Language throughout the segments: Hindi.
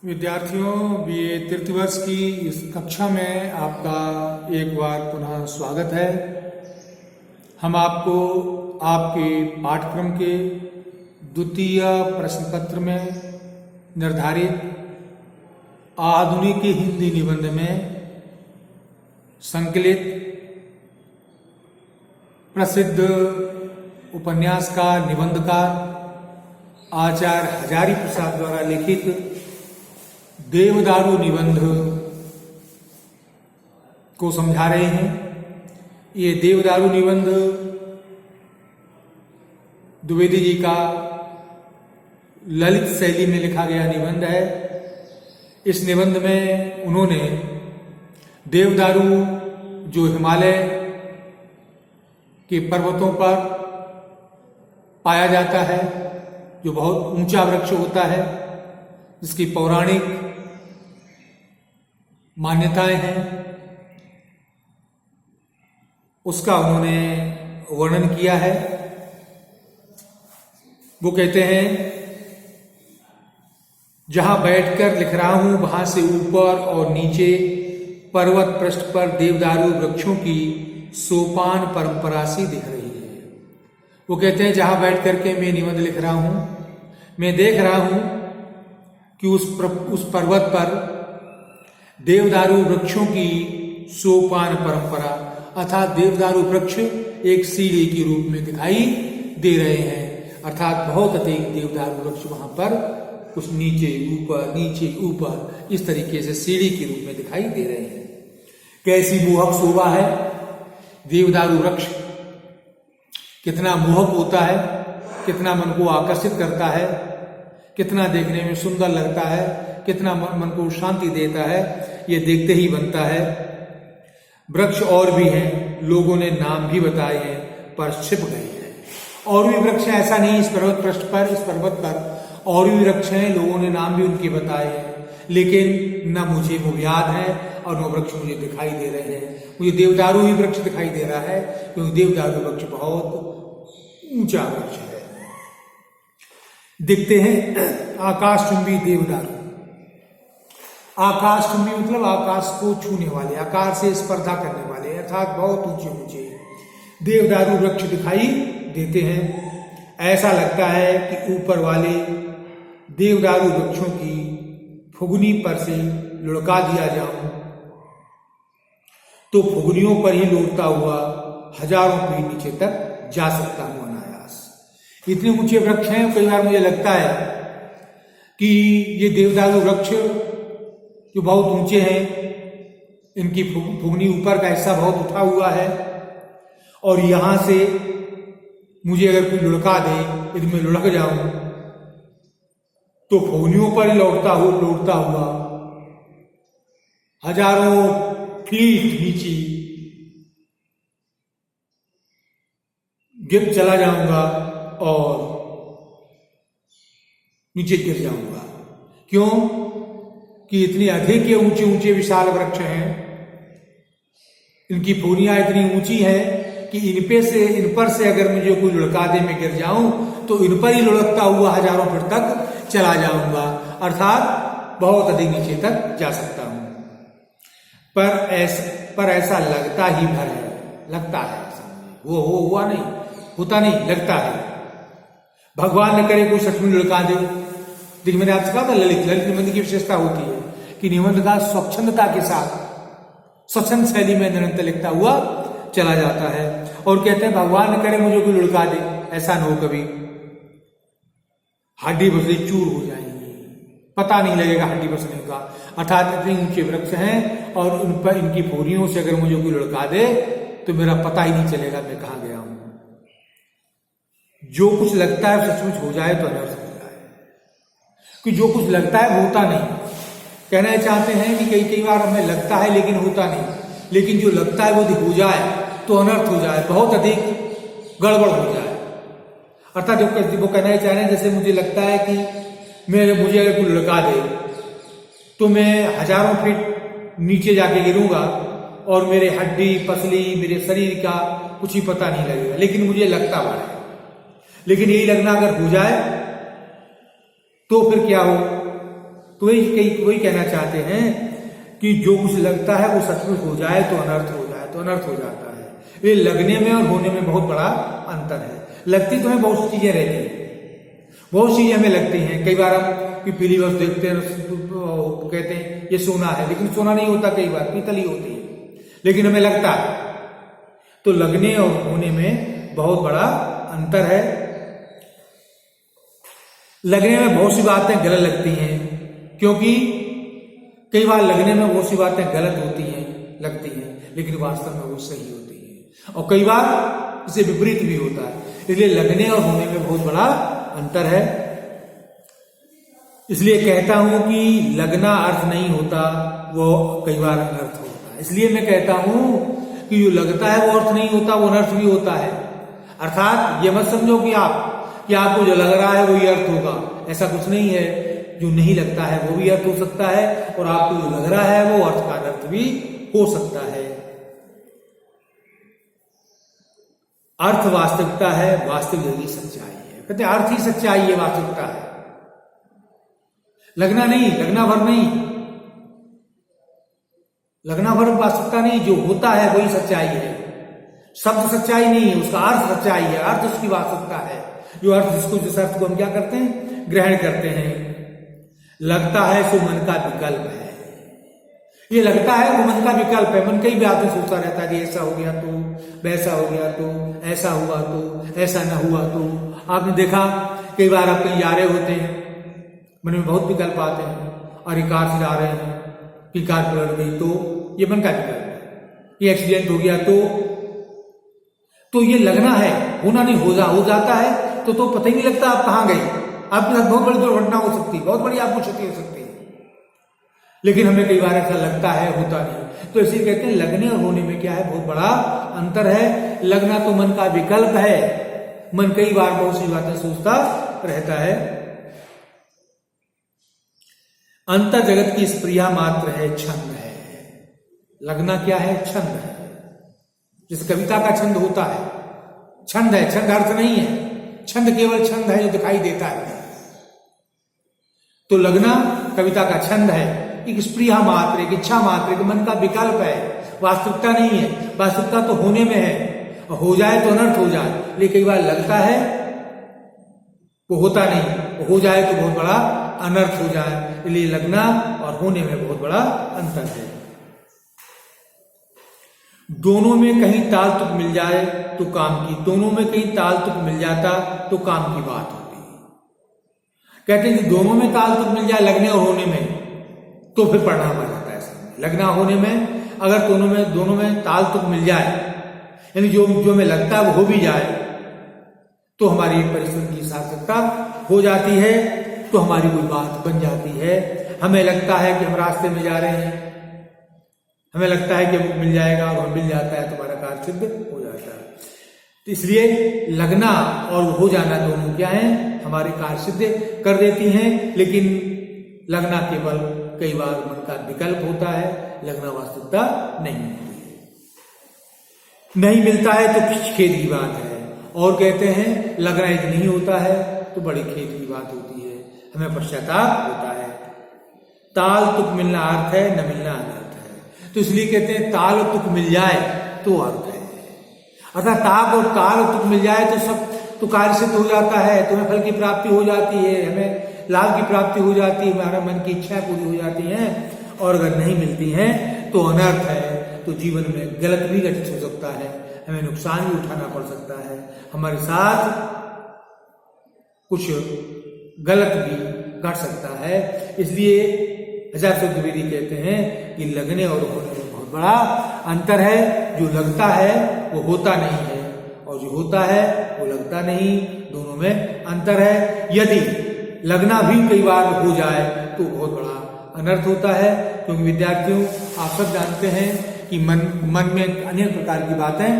विद्यार्थियों, बीए तृतीय वर्ष की इस कक्षा में आपका एक बार पुनः स्वागत है। हम आपको आपके पाठ्यक्रम के द्वितीय प्रश्न पत्र में निर्धारित आधुनिक हिंदी निबंध में संकलित प्रसिद्ध उपन्यासकार निबंधकार आचार्य हजारी प्रसाद द्वारा लिखित देवदारू निबंध को समझा रहे हैं। ये देवदारू निबंध द्विवेदी जी का ललित शैली में लिखा गया निबंध है। इस निबंध में उन्होंने देवदारू जो हिमालय के पर्वतों पर पाया जाता है, जो बहुत ऊंचा वृक्ष होता है, जिसकी पौराणिक मान्यताएं हैं, उसका उन्होंने वर्णन किया है। वो कहते हैं, जहां बैठकर लिख रहा हूं वहां से ऊपर और नीचे पर्वत पृष्ठ पर देवदारू वृक्षों की सोपान परंपरा सी दिख रही है। वो कहते हैं, जहां बैठ करके मैं निबंध लिख रहा हूं, मैं देख रहा हूं कि उस पर्वत पर देवदारू वृक्षों की सोपान परंपरा अर्थात देवदारू वृक्ष एक सीढ़ी के रूप में दिखाई दे रहे हैं। अर्थात बहुत अधिक देवदारू वृक्ष वहां पर कुछ नीचे ऊपर इस तरीके से सीढ़ी के रूप में दिखाई दे रहे हैं। कैसी मोहक शोभा है देवदारू वृक्ष, कितना मोहक होता है, कितना मन को आकर्षित करता है, कितना देखने में सुंदर लगता है, कितना मन को शांति देता है, ये देखते ही बनता है। वृक्ष और भी हैं, लोगों ने नाम भी बताए हैं, पर छिप गए हैं। और भी वृक्ष हैं, ऐसा नहीं इस पर्वत पृष्ठ पर, इस पर्वत पर और भी वृक्ष हैं, लोगों ने नाम भी उनके बताए हैं, लेकिन न मुझे वो याद है और वो वृक्ष मुझे दिखाई दे रहे हैं। मुझे देवदारू ही वृक्ष दिखाई दे रहा है, क्योंकि देवदारू वृक्ष बहुत ऊंचा वृक्ष है। दिखते हैं आकाशचुंबी देवदारू। आकाशचुंबी मतलब आकाश को छूने वाले, आकाश से स्पर्धा करने वाले, अर्थात बहुत ऊंचे ऊंचे देवदारू वृक्ष दिखाई देते हैं। ऐसा लगता है कि ऊपर वाले देवदारू वृक्षों की फुगनी पर से लुढ़का दिया जाऊं तो फुगनियों पर ही लौटता हुआ हजारों फीट नीचे तक जा सकता हूं अनायास। इतने ऊंचे वृक्ष हैं, कई बार मुझे लगता है कि ये देवदारू वृक्ष जो बहुत ऊंचे हैं, इनकी फुगनी ऊपर का हिस्सा बहुत उठा हुआ है, और यहां से मुझे अगर कोई लुढ़का दे, यदि मैं लुढ़क जाऊं तो फुगनियों पर ही लौटता हुआ हजारों फीट नीचे गिर चला जाऊंगा और नीचे गिर जाऊंगा। क्यों कि इतनी अधिक ये ऊंचे ऊंचे विशाल वृक्ष हैं, इनकी फुगनियां इतनी ऊंची हैं कि इन पर से अगर मुझे कोई लुढ़का दे, मैं गिर जाऊं तो इन पर ही लुढ़कता हुआ हजारों फीट तक चला जाऊंगा, अर्थात बहुत अधिक नीचे तक जा सकता हूं। पर ऐसा लगता ही भर है, लगता है, वो हुआ नहीं, होता नहीं, लगता है। भगवान न करे कोई सच में लुढ़का दे। देखिए, मैंने आपसे कहा था ललित निबंध की विशेषता होती है कि निबंध का स्वच्छंदता के साथ स्वच्छंद शैली में निरंतर लिखता हुआ चला जाता है। और कहते हैं, भगवान न करे मुझे कोई लुढ़का दे, ऐसा न हो कभी, हड्डी बसली चूर हो जाएंगी, पता नहीं लगेगा हड्डी बसने का। अर्थात इतने ऊंचे वृक्ष हैं और उन पर इनकी फुगनियों से अगर मुझे कोई लुढ़का दे तो मेरा पता ही नहीं चलेगा मैं कहां गया हूं। जो कुछ लगता है सचमुच हो जाए तो अनर्थ हो जाए, कि जो कुछ लगता है वो होता नहीं। कहना चाहते हैं कि कई बार हमें लगता है लेकिन होता नहीं, लेकिन जो लगता है वो हो जाए तो अनर्थ हो जाए, बहुत अधिक गड़बड़ हो जाए। अर्थात वो कहना चाह रहे हैं, जैसे मुझे लगता है कि मुझे अगर कोई लुढ़का दे तो मैं हजारों फीट नीचे जाके गिरूंगा और मेरे हड्डी पसली, मेरे शरीर का कुछ ही पता नहीं लगेगा, लेकिन मुझे लगता बड़ा है। लेकिन यही लगना अगर हो जाए तो फिर क्या हो तो वही कहना चाहते हैं कि जो कुछ लगता है वो सचमुच हो जाए तो अनर्थ हो जाए तो अनर्थ हो जाता है। ये लगने में और होने में बहुत बड़ा अंतर है। लगती तो हमें बहुत सी चीजें रहती हैं, बहुत सी हमें लगती हैं। कई बार हम कि पीली वस्तु देखते हैं, कहते हैं ये सोना है, लेकिन सोना नहीं होता, कई बार पीतल ही होती है, लेकिन हमें लगता है। तो लगने और होने में बहुत बड़ा अंतर है। लगने में बहुत सी बातें गलत लगती हैं, क्योंकि कई बार लगने में बहुत सी बातें गलत होती हैं, लगती हैं, लेकिन वास्तव में वो सही होती हैं, और कई बार इससे विपरीत भी होता है। इसलिए लगने और होने में बहुत बड़ा अंतर है। इसलिए कहता हूं कि लगना अर्थ नहीं होता, वो कई बार अनर्थ होता है। इसलिए मैं कहता हूं कि जो लगता है वो अर्थ नहीं होता, वो अनर्थ भी होता है। अर्थात ये मत समझो कि आपको जो लग रहा है वही अर्थ होगा, ऐसा कुछ नहीं है। जो नहीं लगता है वो भी अर्थ हो सकता है, और आपको जो लग रहा है वो अर्थ का अर्थ भी हो सकता है। अर्थ वास्तविकता है, वास्तविक यही सच्चाई है। कहते हैं अर्थ ही सच्चाई है, वास्तविकता है, लगना नहीं, लगना भर नहीं, लगना भर वास्तविकता नहीं। जो होता है वही सच्चाई है। शब्द सच्चाई नहीं है, उसका अर्थ सच्चाई है, अर्थ उसकी वास्तविकता है। जो अर्थ जिस अर्थ को हम क्या करते हैं, ग्रहण करते हैं। लगता है सो मन का विकल्प है। ये लगता है वो मन का विकल्प है। मन कई बातें सोचता रहता है कि ऐसा हो गया तो, वैसा हो गया तो, ऐसा हुआ तो, ऐसा न हुआ तो। आपने देखा कई बार आप कहीं जा रहे होते हैं, मन में बहुत विकल्प आते हैं, और ये कार से जा रहे हैं कि कार पलट गई तो, ये मन का विकल्प है। ये एक्सीडेंट हो गया तो ये लगना है, होना नहीं, हो जाता है तो पता ही नहीं लगता आप कहां गए। आपके साथ बहुत बड़ी दुर्घटना हो सकती है, बहुत बड़ी आपको क्षति हो सकती है, लेकिन हमें कई बार ऐसा लगता है, होता नहीं। तो इसी कहते हैं लगने और होने में क्या है, बहुत बड़ा अंतर है। लगना तो मन का विकल्प है, मन कई बार बहुत सी बातें सोचता रहता है। अंतर जगत की स्प्रिया मात्र है, छंद है। लगना क्या है, छंद है। जैसे कविता का छंद होता है, छंद है, छंद अर्थ नहीं है। छंद केवल छंद है जो दिखाई देता है। तो लगना कविता का छंद है, एक स्प्रिया मात्र, एक इच्छा मात्र, एक मन का विकल्प है, वास्तविकता नहीं है। वास्तविकता तो होने में है, और हो जाए तो अनर्थ हो जाए। लेकिन कई बार लगता है वो होता नहीं, वो हो जाए तो बहुत बड़ा अनर्थ हो जाए। इसलिए लगना और होने में बहुत बड़ा अंतर है। दोनों में कहीं ताल तुक मिल जाए तो काम की, दोनों में कहीं ताल तुक मिल जाता तो काम की बात होती। कहते हैं कि दोनों में ताल तुक मिल जाए, लगने और होने में, तो फिर परिणाम आ जाता है। लगना होने में अगर दोनों में ताल तुक मिल जाए, यानी जो हमें लगता है वो हो भी जाए, तो हमारी परिश्रम की सार्थकता हो जाती है, तो हमारी कोई बात बन जाती है। हमें लगता है कि हम रास्ते में जा रहे हैं, हमें लगता है कि हमको मिल जाएगा, और हमें मिल जाता है तो हमारा कार्य सिद्ध हो जाता है। तो इसलिए लगना और हो जाना दोनों क्या है, हमारे कार्य सिद्ध कर देती हैं। लेकिन लगना केवल कई बार मन का विकल्प होता है, लगना वास्तविकता नहीं होती है। नहीं मिलता है तो खेद की बात है। और कहते हैं लगना यदि नहीं होता है तो बड़ी खेद की बात होती है, हमें पश्चाताप होता है। ताल तुक मिलना अर्थ है, न मिलना अनर्थ है। तो इसलिए कहते हैं ताल और तुक मिल जाए तो अर्थ है। अर्थात ताल और तुक मिल जाए तो सब तो कार्य सिद्ध हो जाता है, तुम्हें फल की प्राप्ति हो जाती है, हमें लाभ की प्राप्ति हो जाती है, हमारा मन की इच्छा पूरी हो जाती है। और अगर नहीं मिलती हैं तो अनर्थ है, तो जीवन में गलत भी घटित हो सकता है, हमें नुकसान भी उठाना पड़ सकता है, हमारे साथ कुछ गलत भी घट सकता है। इसलिए आचार्य शुद्ध द्विवेदी कहते हैं कि लगने और होने में बहुत बड़ा अंतर है। जो लगता है वो होता नहीं है, और जो होता है वो लगता नहीं, दोनों में अंतर है। यदि लगना भी कई बार हो जाए तो बहुत बड़ा अनर्थ होता है, क्योंकि विद्यार्थियों आप सब जानते हैं कि मन में अनेक प्रकार की बातें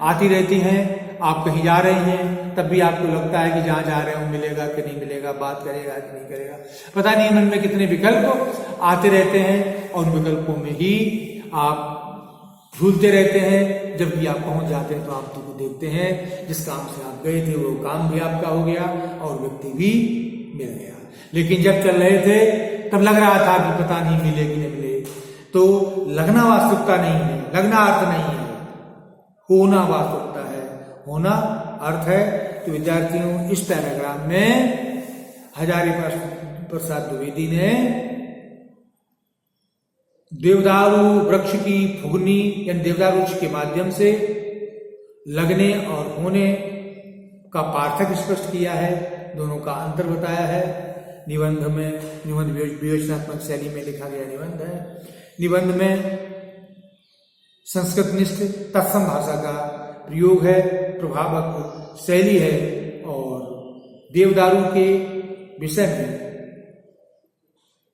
आती रहती हैं। आप कहीं जा रहे हैं तब भी आपको लगता है कि जहां जा रहे हो मिलेगा कि नहीं मिलेगा, बात करेगा कि नहीं करेगा, पता नहीं मन में कितने विकल्प आते रहते हैं, और विकल्पों में ही आप झूलते रहते हैं। जब भी आप पहुंच जाते हैं तो आप तो देखते हैं जिस काम से आप गए थे वो काम भी आपका हो गया और व्यक्ति भी मिल गया। लेकिन जब चल रहे थे तब लग रहा था कि पता नहीं मिले कि नहीं मिले। तो लगना वास्तविकता नहीं है, लगना अर्थ नहीं है, होना वास्तविकता है, होना अर्थ है। तो विद्यार्थियों, इस पैराग्राफ में हजारी प्रसाद द्विवेदी ने देवदारू वृक्ष की फुगनी यानी देवदारू वृक्ष के माध्यम से लगने और होने का पार्थक्य स्पष्ट किया है, दोनों का अंतर बताया है। निबंध में, निबंध विवेचनात्मक शैली में लिखा गया निबंध है। निबंध में संस्कृतनिष्ठ तत्सम भाषा का प्रयोग है, प्रभावक शैली है और देवदारू के विषय में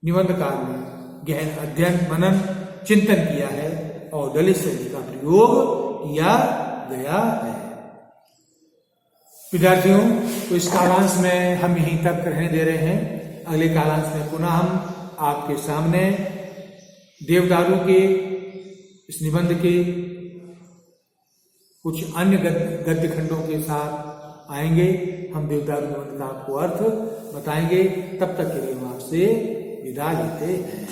निबंधकार ने गहन अध्ययन, मनन, चिंतन किया है और दलित शैली का प्रयोग किया गया है। विद्यार्थियों, तो इस कालांश में हम यहीं तक रहने दे रहे हैं। अगले कालांश में पुनः हम आपके सामने देवदारू के इस निबंध के कुछ अन्य गद्य खंडों के साथ आएंगे। हम देवदारू निबंध का आपको अर्थ बताएंगे। तब तक के लिए हम आपसे विदा लेते हैं।